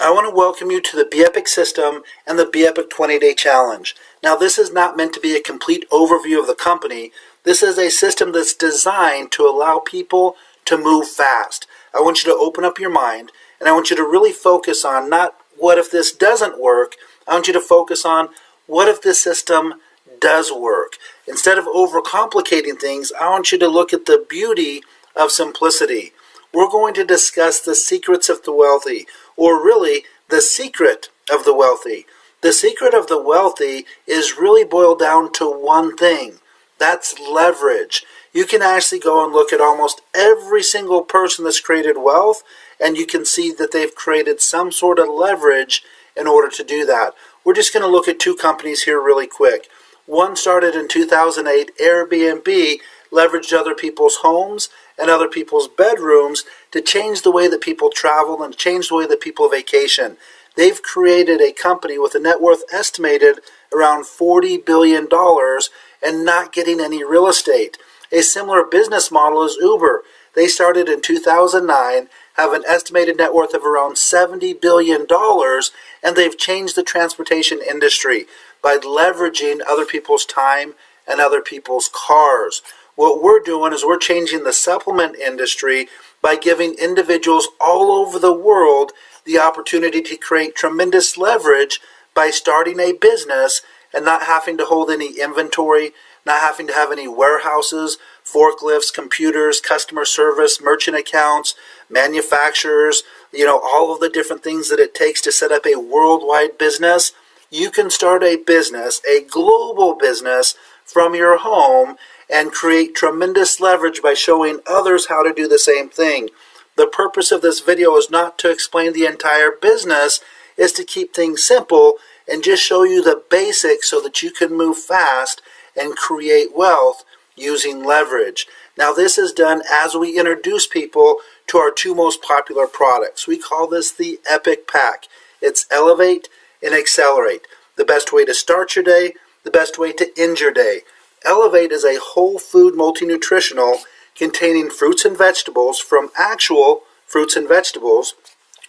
I want to welcome you to the Be Epic system and the Be Epic 20-day challenge. Now, this is not meant to be a complete overview of the company. This is a system that's designed to allow people to move fast. I want you to open up your mind, and I want you to really focus on not what if this doesn't work. I want you to focus on what if this system does work. Instead of overcomplicating things, I want you to look at the beauty of simplicity. We're going to discuss the secrets of the wealthy, or really the secret of the wealthy. The secret of the wealthy is really boiled down to one thing. That's leverage. You can actually go and look at almost every single person that's created wealth, and you can see that they've created some sort of leverage in order to do that. We're just going to look at two companies here really quick. One started in 2008, Airbnb leveraged other people's homes and other people's bedrooms to change the way that people travel and change the way that people vacation. They've created a company with a net worth estimated around $40 billion and not getting any real estate. A similar business model is Uber. They started in 2009, have an estimated net worth of around $70 billion, and they've changed the transportation industry by leveraging other people's time and other people's cars. What we're doing is we're changing the supplement industry by giving individuals all over the world the opportunity to create tremendous leverage by starting a business and not having to hold any inventory, not having to have any warehouses, forklifts, computers, customer service, merchant accounts, manufacturers, all of the different things that it takes to set up a worldwide business. You can start a business, a global business, from your home and create tremendous leverage by showing others how to do the same thing. The purpose of this video is not to explain the entire business, is to keep things simple and just show you the basics so that you can move fast and create wealth using leverage. Now, this is done as we introduce people to our two most popular products. We call this the Epic Pack. It's Elevate and Accelerate. The best way to start your day, the best way to end your day. Elevate is a whole food multi-nutritional containing fruits and vegetables from actual fruits and vegetables,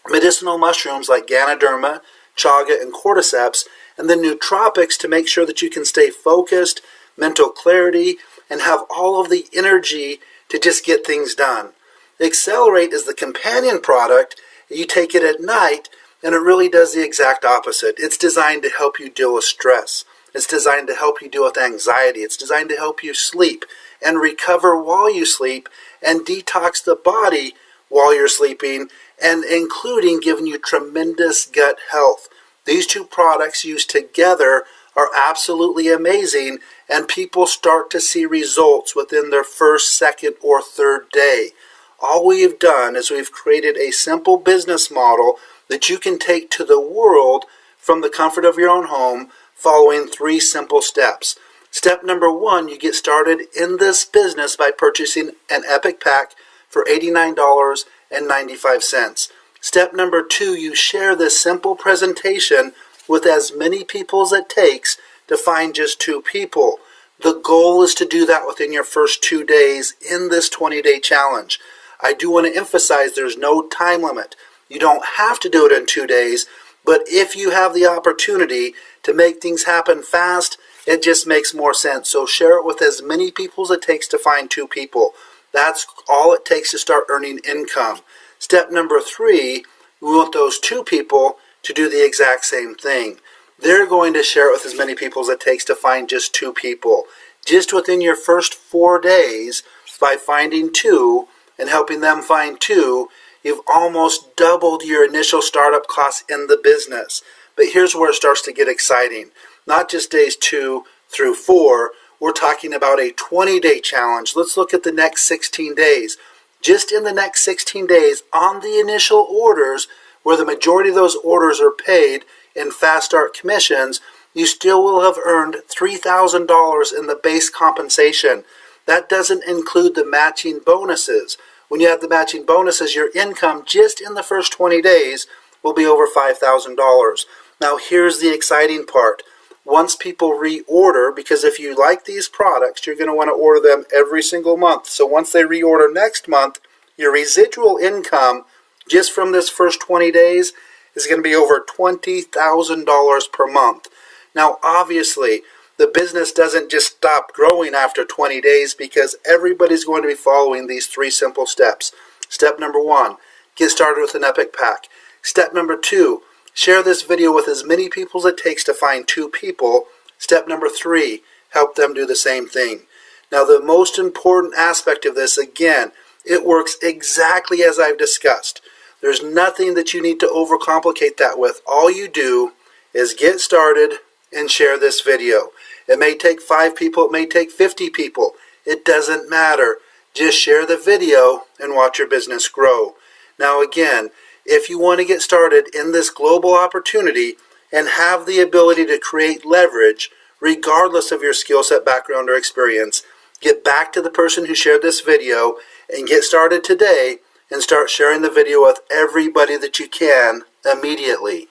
medicinal mushrooms like Ganoderma, chaga, and cordyceps, and then nootropics to make sure that you can stay focused, mental clarity, and have all of the energy to just get things done. Accelerate is the companion product. You take it at night, and it really does the exact opposite. It's designed to help you deal with stress. It's designed to help you deal with anxiety. It's designed to help you sleep and recover while you sleep and detox the body while you're sleeping, and including giving you tremendous gut health. These two products used together are absolutely amazing, and people start to see results within their first, second, or third day. All we have done is we've created a simple business model that you can take to the world from the comfort of your own home, following 3 simple steps. Step number 1, you get started in this business by purchasing an Epic Pack for $89.95. Step number 2, you share this simple presentation with as many people as it takes to find just 2 people. The goal is to do that within your first 2 days in this 20-day challenge. I do want to emphasize there's no time limit. You don't have to do it in 2 days, but if you have the opportunity to make things happen fast, it just makes more sense. So share it with as many people as it takes to find 2 people. That's all it takes to start earning income. Step number 3, we want those 2 people to do the exact same thing. They're going to share it with as many people as it takes to find just 2 people. Just within your first 4 days, by finding 2 and helping them find 2, you've almost doubled your initial startup costs in the business. But here's where it starts to get exciting. Not just days 2 through 4, we're talking about a 20-day challenge. Let's look at the next 16 days. Just in the next 16 days, on the initial orders, where the majority of those orders are paid in fast start commissions, you still will have earned $3,000 in the base compensation. That doesn't include the matching bonuses. When you have the matching bonuses, your income just in the first 20 days will be over $5,000. Now here's the exciting part. Once people reorder, because if you like these products, you're going to want to order them every single month. So once they reorder next month, your residual income just from this first 20 days is going to be over $20,000 per month. Now, obviously, the business doesn't just stop growing after 20 days because everybody's going to be following these 3 simple steps. Step number 1, get started with an Epic Pack. Step number 2, share this video with as many people as it takes to find 2 people. Step number 3, help them do the same thing. Now, the most important aspect of this, again, it works exactly as I've discussed. There's nothing that you need to overcomplicate that with. All you do is get started and share this video. It may take 5 people, it may take 50 people. It doesn't matter. Just share the video and watch your business grow. Now again, if you want to get started in this global opportunity and have the ability to create leverage, regardless of your skill set, background, or experience, get back to the person who shared this video and get started today and start sharing the video with everybody that you can immediately.